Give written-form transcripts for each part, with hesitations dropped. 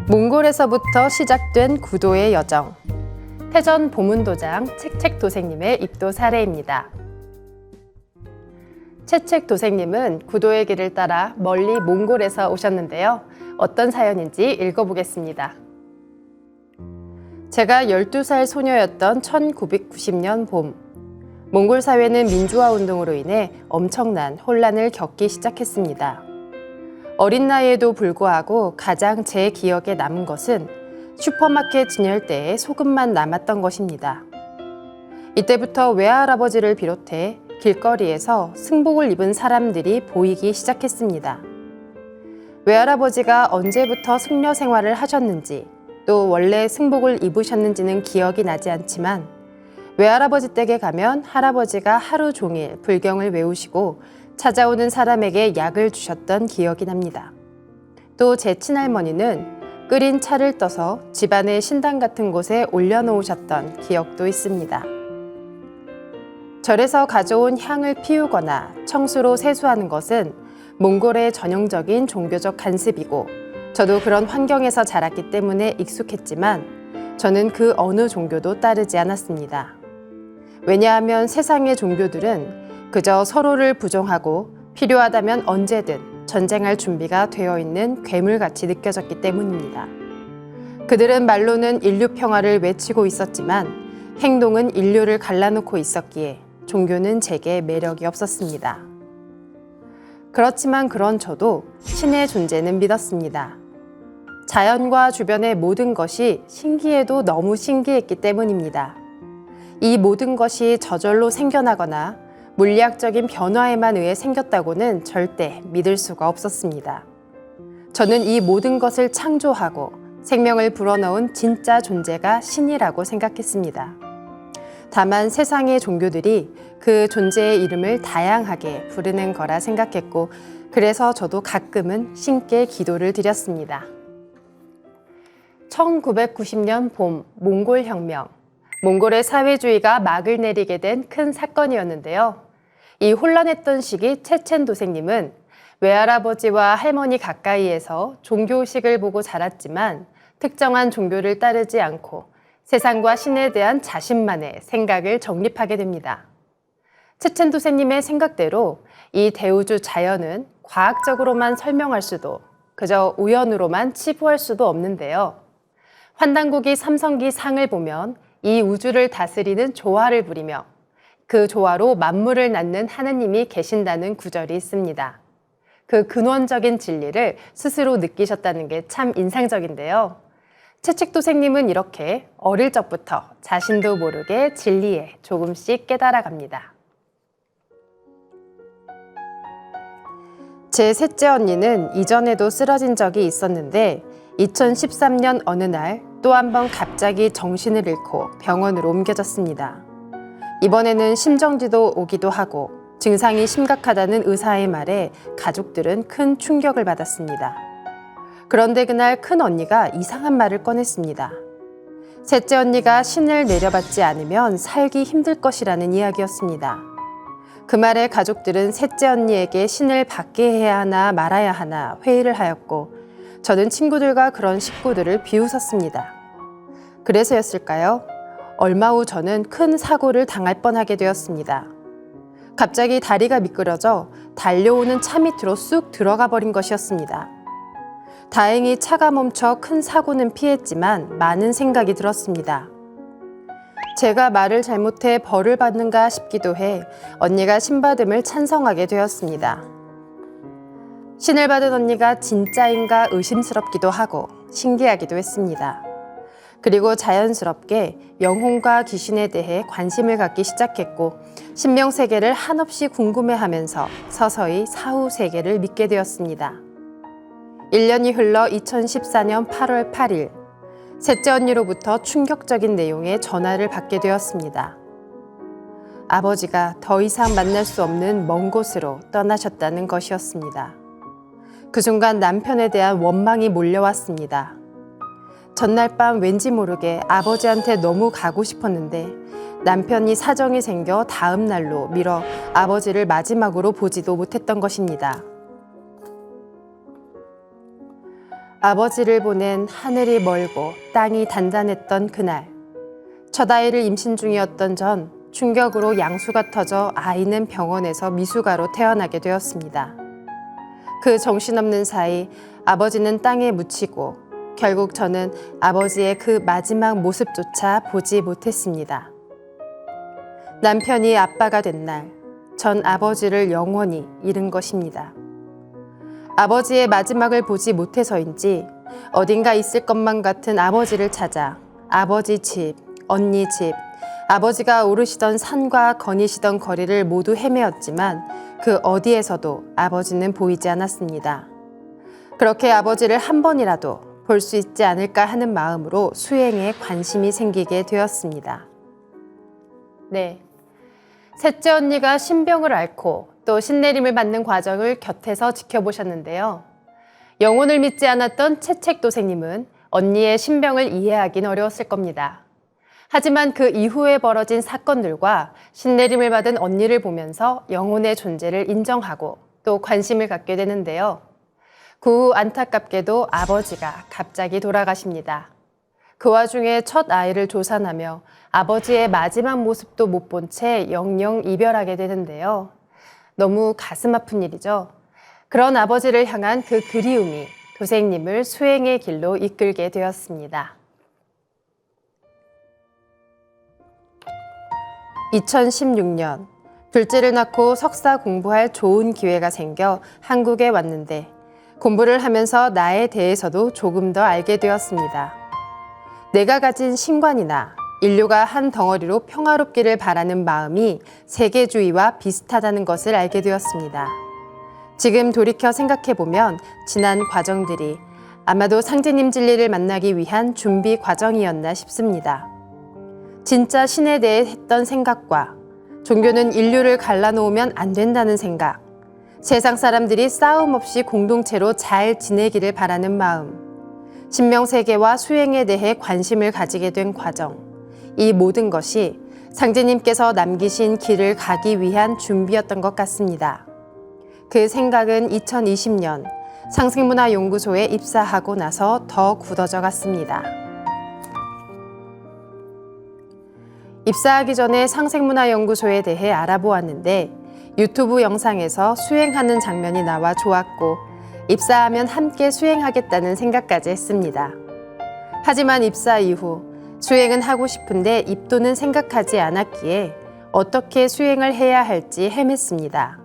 몽골에서부터 시작된 구도의 여정. 태전 보문도장 채책도생님의 입도 사례입니다. 채책도생님은 구도의 길을 따라 멀리 몽골에서 오셨는데요. 어떤 사연인지 읽어보겠습니다. 제가 12살 소녀였던 1990년 봄, 몽골 사회는 민주화 운동으로 인해 엄청난 혼란을 겪기 시작했습니다. 어린 나이에도 불구하고 가장 제 기억에 남은 것은 슈퍼마켓 진열대에 소금만 남았던 것입니다. 이때부터 외할아버지를 비롯해 길거리에서 승복을 입은 사람들이 보이기 시작했습니다. 외할아버지가 언제부터 승려 생활을 하셨는지 또 원래 승복을 입으셨는지는 기억이 나지 않지만 외할아버지 댁에 가면 할아버지가 하루 종일 불경을 외우시고 찾아오는 사람에게 약을 주셨던 기억이 납니다. 또 제 친할머니는 끓인 차를 떠서 집안의 신당 같은 곳에 올려놓으셨던 기억도 있습니다. 절에서 가져온 향을 피우거나 청수로 세수하는 것은 몽골의 전형적인 종교적 관습이고 저도 그런 환경에서 자랐기 때문에 익숙했지만 저는 그 어느 종교도 따르지 않았습니다. 왜냐하면 세상의 종교들은 그저 서로를 부정하고 필요하다면 언제든 전쟁할 준비가 되어 있는 괴물같이 느껴졌기 때문입니다. 그들은 말로는 인류 평화를 외치고 있었지만 행동은 인류를 갈라놓고 있었기에 종교는 제게 매력이 없었습니다. 그렇지만 그런 저도 신의 존재는 믿었습니다. 자연과 주변의 모든 것이 신기해도 너무 신기했기 때문입니다. 이 모든 것이 저절로 생겨나거나 물리학적인 변화에만 의해 생겼다고는 절대 믿을 수가 없었습니다. 저는 이 모든 것을 창조하고 생명을 불어넣은 진짜 존재가 신이라고 생각했습니다. 다만 세상의 종교들이 그 존재의 이름을 다양하게 부르는 거라 생각했고 그래서 저도 가끔은 신께 기도를 드렸습니다. 1990년 봄 몽골 혁명. 몽골의 사회주의가 막을 내리게 된 큰 사건이었는데요. 이 혼란했던 시기 채첸 도생님은 외할아버지와 할머니 가까이에서 종교의식을 보고 자랐지만 특정한 종교를 따르지 않고 세상과 신에 대한 자신만의 생각을 정립하게 됩니다. 채첸 도생님의 생각대로 이 대우주 자연은 과학적으로만 설명할 수도 그저 우연으로만 치부할 수도 없는데요. 환단고기 삼성기 상을 보면 이 우주를 다스리는 조화를 부리며 그 조화로 만물을 낳는 하느님이 계신다는 구절이 있습니다. 그 근원적인 진리를 스스로 느끼셨다는 게 참 인상적인데요. 채책도생님은 이렇게 어릴 적부터 자신도 모르게 진리에 조금씩 깨달아갑니다. 제 셋째 언니는 이전에도 쓰러진 적이 있었는데 2013년 어느 날 또 한 번 갑자기 정신을 잃고 병원으로 옮겨졌습니다. 이번에는 심정지도 오기도 하고 증상이 심각하다는 의사의 말에 가족들은 큰 충격을 받았습니다. 그런데 그날 큰 언니가 이상한 말을 꺼냈습니다. 셋째 언니가 신을 내려받지 않으면 살기 힘들 것이라는 이야기였습니다. 그 말에 가족들은 셋째 언니에게 신을 받게 해야 하나 말아야 하나 회의를 하였고 저는 친구들과 그런 식구들을 비웃었습니다. 그래서였을까요? 얼마 후 저는 큰 사고를 당할 뻔하게 되었습니다. 갑자기 다리가 미끄러져 달려오는 차 밑으로 쑥 들어가 버린 것이었습니다. 다행히 차가 멈춰 큰 사고는 피했지만 많은 생각이 들었습니다. 제가 말을 잘못해 벌을 받는가 싶기도 해 언니가 신받음을 찬성하게 되었습니다. 신을 받은 언니가 진짜인가 의심스럽기도 하고 신기하기도 했습니다. 그리고 자연스럽게 영혼과 귀신에 대해 관심을 갖기 시작했고 신명세계를 한없이 궁금해하면서 서서히 사후세계를 믿게 되었습니다. 1년이 흘러 2014년 8월 8일 셋째 언니로부터 충격적인 내용의 전화를 받게 되었습니다. 아버지가 더 이상 만날 수 없는 먼 곳으로 떠나셨다는 것이었습니다. 그 순간 남편에 대한 원망이 몰려왔습니다. 전날 밤 왠지 모르게 아버지한테 너무 가고 싶었는데 남편이 사정이 생겨 다음 날로 미뤄 아버지를 마지막으로 보지도 못했던 것입니다. 아버지를 보낸 하늘이 멀고 땅이 단단했던 그날, 첫 아이를 임신 중이었던 전 충격으로 양수가 터져 아이는 병원에서 미숙아로 태어나게 되었습니다. 그 정신없는 사이 아버지는 땅에 묻히고 결국 저는 아버지의 그 마지막 모습조차 보지 못했습니다. 남편이 아빠가 된 날, 전 아버지를 영원히 잃은 것입니다. 아버지의 마지막을 보지 못해서인지 어딘가 있을 것만 같은 아버지를 찾아 아버지 집, 언니 집, 아버지가 오르시던 산과 거니시던 거리를 모두 헤매었지만 그 어디에서도 아버지는 보이지 않았습니다. 그렇게 아버지를 한 번이라도 볼 수 있지 않을까 하는 마음으로 수행에 관심이 생기게 되었습니다. 네, 셋째 언니가 신병을 앓고 또 신내림을 받는 과정을 곁에서 지켜보셨는데요. 영혼을 믿지 않았던 채책도생님은 언니의 신병을 이해하긴 어려웠을 겁니다. 하지만 그 이후에 벌어진 사건들과 신내림을 받은 언니를 보면서 영혼의 존재를 인정하고 또 관심을 갖게 되는데요. 그 후 안타깝게도 아버지가 갑자기 돌아가십니다. 그 와중에 첫 아이를 조산하며 아버지의 마지막 모습도 못 본 채 영영 이별하게 되는데요. 너무 가슴 아픈 일이죠. 그런 아버지를 향한 그 그리움이 도생님을 수행의 길로 이끌게 되었습니다. 2016년 둘째를 낳고 석사 공부할 좋은 기회가 생겨 한국에 왔는데 공부를 하면서 나에 대해서도 조금 더 알게 되었습니다. 내가 가진 신관이나 인류가 한 덩어리로 평화롭기를 바라는 마음이 세계주의와 비슷하다는 것을 알게 되었습니다. 지금 돌이켜 생각해보면 지난 과정들이 아마도 상제님 진리를 만나기 위한 준비 과정이었나 싶습니다. 진짜 신에 대해 했던 생각과 종교는 인류를 갈라놓으면 안 된다는 생각, 세상 사람들이 싸움 없이 공동체로 잘 지내기를 바라는 마음, 신명세계와 수행에 대해 관심을 가지게 된 과정, 이 모든 것이 상제님께서 남기신 길을 가기 위한 준비였던 것 같습니다. 그 생각은 2020년 상생문화연구소에 입사하고 나서 더 굳어져 갔습니다. 입사하기 전에 상생문화연구소에 대해 알아보았는데 유튜브 영상에서 수행하는 장면이 나와 좋았고 입사하면 함께 수행하겠다는 생각까지 했습니다. 하지만 입사 이후 수행은 하고 싶은데 입도는 생각하지 않았기에 어떻게 수행을 해야 할지 헤맸습니다.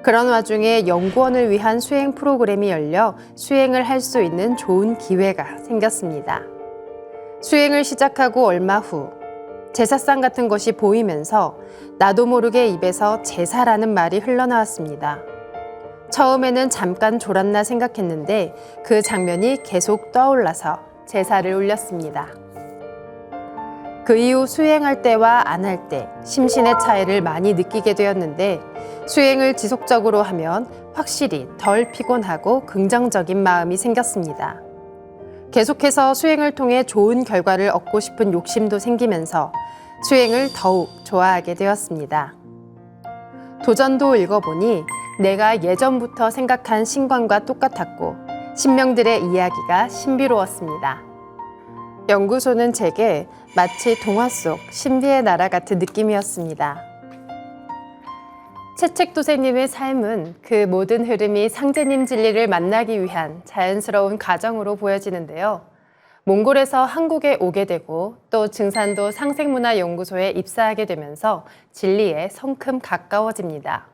그런 와중에 연구원을 위한 수행 프로그램이 열려 수행을 할 수 있는 좋은 기회가 생겼습니다. 수행을 시작하고 얼마 후 제사상 같은 것이 보이면서 나도 모르게 입에서 제사라는 말이 흘러나왔습니다. 처음에는 잠깐 졸았나 생각했는데 그 장면이 계속 떠올라서 제사를 올렸습니다. 그 이후 수행할 때와 안 할 때 심신의 차이를 많이 느끼게 되었는데 수행을 지속적으로 하면 확실히 덜 피곤하고 긍정적인 마음이 생겼습니다. 계속해서 수행을 통해 좋은 결과를 얻고 싶은 욕심도 생기면서 수행을 더욱 좋아하게 되었습니다. 도전도 읽어보니 내가 예전부터 생각한 신관과 똑같았고 신명들의 이야기가 신비로웠습니다. 연구소는 제게 마치 동화 속 신비의 나라 같은 느낌이었습니다. 채책도생님의 삶은 그 모든 흐름이 상제님 진리를 만나기 위한 자연스러운 과정으로 보여지는데요. 몽골에서 한국에 오게 되고 또 증산도 상생문화연구소에 입사하게 되면서 진리에 성큼 가까워집니다.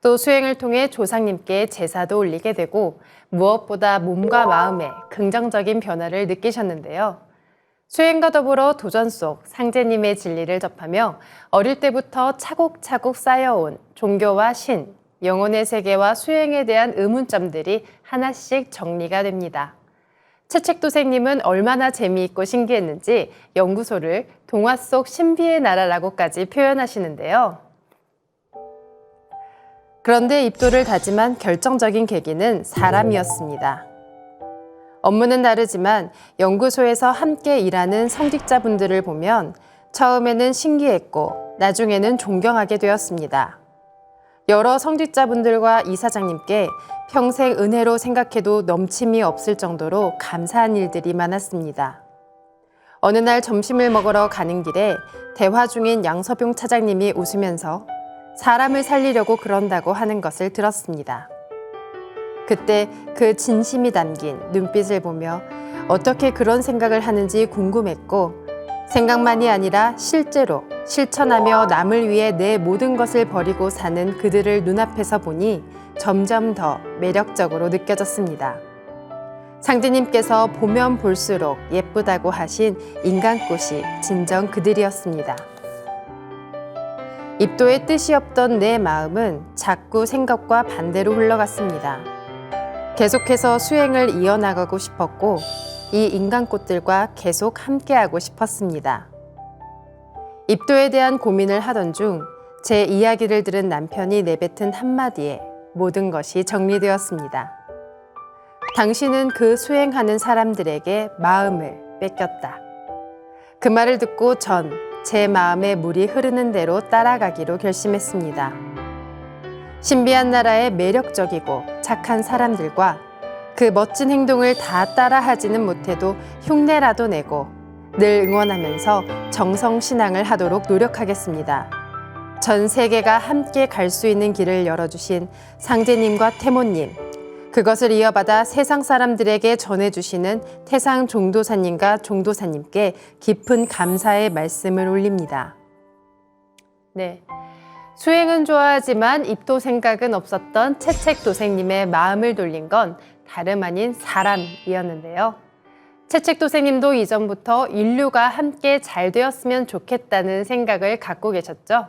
또 수행을 통해 조상님께 제사도 올리게 되고 무엇보다 몸과 마음에 긍정적인 변화를 느끼셨는데요. 수행과 더불어 도전 속 상제님의 진리를 접하며 어릴 때부터 차곡차곡 쌓여온 종교와 신, 영혼의 세계와 수행에 대한 의문점들이 하나씩 정리가 됩니다. 채책도생님은 얼마나 재미있고 신기했는지 연구소를 동화 속 신비의 나라라고까지 표현하시는데요. 그런데 입도를 다짐한 결정적인 계기는 사람이었습니다. 업무는 다르지만 연구소에서 함께 일하는 성직자분들을 보면 처음에는 신기했고 나중에는 존경하게 되었습니다. 여러 성직자분들과 이사장님께 평생 은혜로 생각해도 넘침이 없을 정도로 감사한 일들이 많았습니다. 어느 날 점심을 먹으러 가는 길에 대화 중인 양서병 차장님이 웃으면서 사람을 살리려고 그런다고 하는 것을 들었습니다. 그때 그 진심이 담긴 눈빛을 보며 어떻게 그런 생각을 하는지 궁금했고, 생각만이 아니라 실제로 실천하며 남을 위해 내 모든 것을 버리고 사는 그들을 눈앞에서 보니 점점 더 매력적으로 느껴졌습니다. 상제님께서 보면 볼수록 예쁘다고 하신 인간꽃이 진정 그들이었습니다. 입도의 뜻이 없던 내 마음은 자꾸 생각과 반대로 흘러갔습니다. 계속해서 수행을 이어나가고 싶었고, 이 인간꽃들과 계속 함께하고 싶었습니다. 입도에 대한 고민을 하던 중 제 이야기를 들은 남편이 내뱉은 한마디에 모든 것이 정리되었습니다. 당신은 그 수행하는 사람들에게 마음을 뺏겼다. 그 말을 듣고 전 제 마음의 물이 흐르는 대로 따라가기로 결심했습니다. 신비한 나라의 매력적이고 착한 사람들과 그 멋진 행동을 다 따라하지는 못해도 흉내라도 내고 늘 응원하면서 정성신앙을 하도록 노력하겠습니다. 전 세계가 함께 갈 수 있는 길을 열어주신 상제님과 태모님, 그것을 이어받아 세상 사람들에게 전해주시는 태상 종도사님과 종도사님께 깊은 감사의 말씀을 올립니다. 네, 수행은 좋아하지만 입도 생각은 없었던 채책도생님의 마음을 돌린 건 다름 아닌 사람이었는데요. 채책도생님도 이전부터 인류가 함께 잘 되었으면 좋겠다는 생각을 갖고 계셨죠.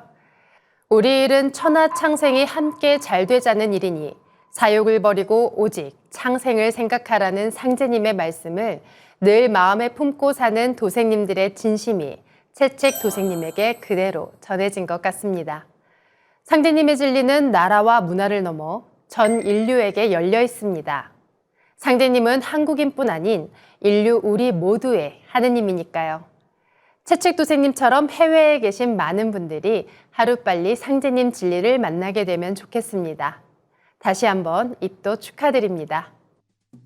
우리 일은 천하창생이 함께 잘 되자는 일이니 사욕을 버리고 오직 창생을 생각하라는 상제님의 말씀을 늘 마음에 품고 사는 도생님들의 진심이 채책도생님에게 그대로 전해진 것 같습니다. 상제님의 진리는 나라와 문화를 넘어 전 인류에게 열려 있습니다. 상제님은 한국인뿐 아닌 인류 우리 모두의 하느님이니까요. 채책도생님처럼 해외에 계신 많은 분들이 하루빨리 상제님 진리를 만나게 되면 좋겠습니다. 다시 한번 입도 축하드립니다.